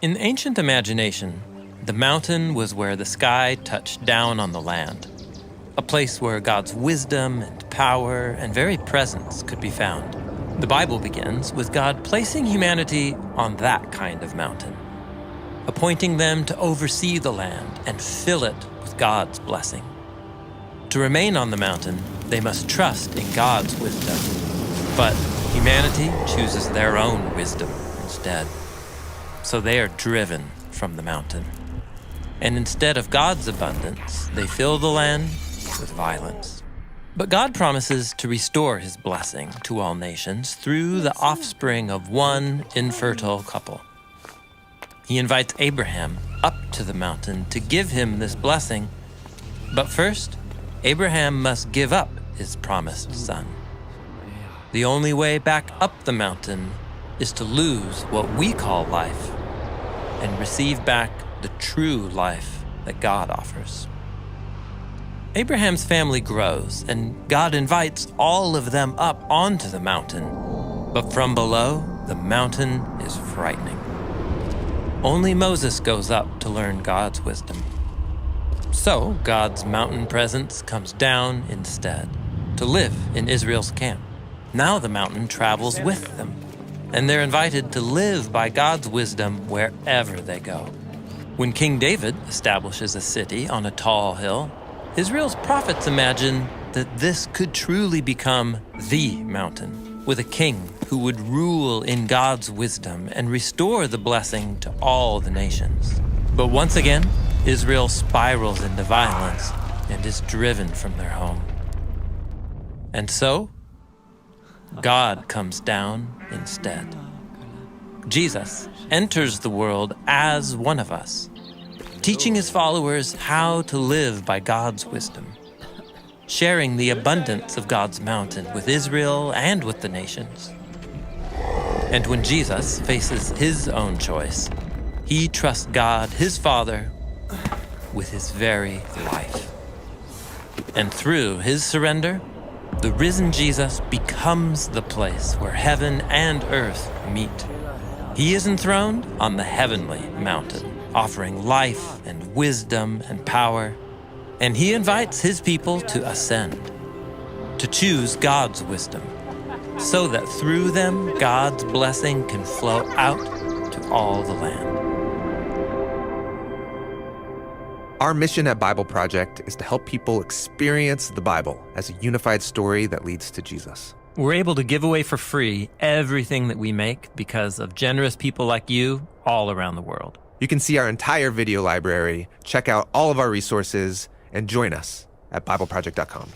In ancient imagination, the mountain was where the sky touched down on the land, a place where God's wisdom and power and very presence could be found. The Bible begins with God placing humanity on that kind of mountain, appointing them to oversee the land and fill it with God's blessing. To remain on the mountain, they must trust in God's wisdom, but humanity chooses their own wisdom instead. So they are driven from the mountain. And instead of God's abundance, they fill the land with violence. But God promises to restore his blessing to all nations through the offspring of one infertile couple. He invites Abraham up to the mountain to give him this blessing. But first, Abraham must give up his promised son. The only way back up the mountain is to lose what we call life and receive back the true life that God offers. Abraham's family grows, and God invites all of them up onto the mountain. But from below, the mountain is frightening. Only Moses goes up to learn God's wisdom. So God's mountain presence comes down instead, to live in Israel's camp. Now the mountain travels with them, and they're invited to live by God's wisdom wherever they go. When King David establishes a city on a tall hill, Israel's prophets imagine that this could truly become the mountain, with a king who would rule in God's wisdom and restore the blessing to all the nations. But once again, Israel spirals into violence and is driven from their home. And so, God comes down instead. Jesus enters the world as one of us, teaching his followers how to live by God's wisdom, sharing the abundance of God's mountain with Israel and with the nations. And when Jesus faces his own choice, he trusts God, his Father, with his very life. And through his surrender, the risen Jesus becomes the place where heaven and earth meet. He is enthroned on the heavenly mountain, offering life and wisdom and power. And he invites his people to ascend, to choose God's wisdom, so that through them, God's blessing can flow out to all the land. Our mission at Bible Project is to help people experience the Bible as a unified story that leads to Jesus. We're able to give away for free everything that we make because of generous people like you all around the world. You can see our entire video library, check out all of our resources, and join us at BibleProject.com.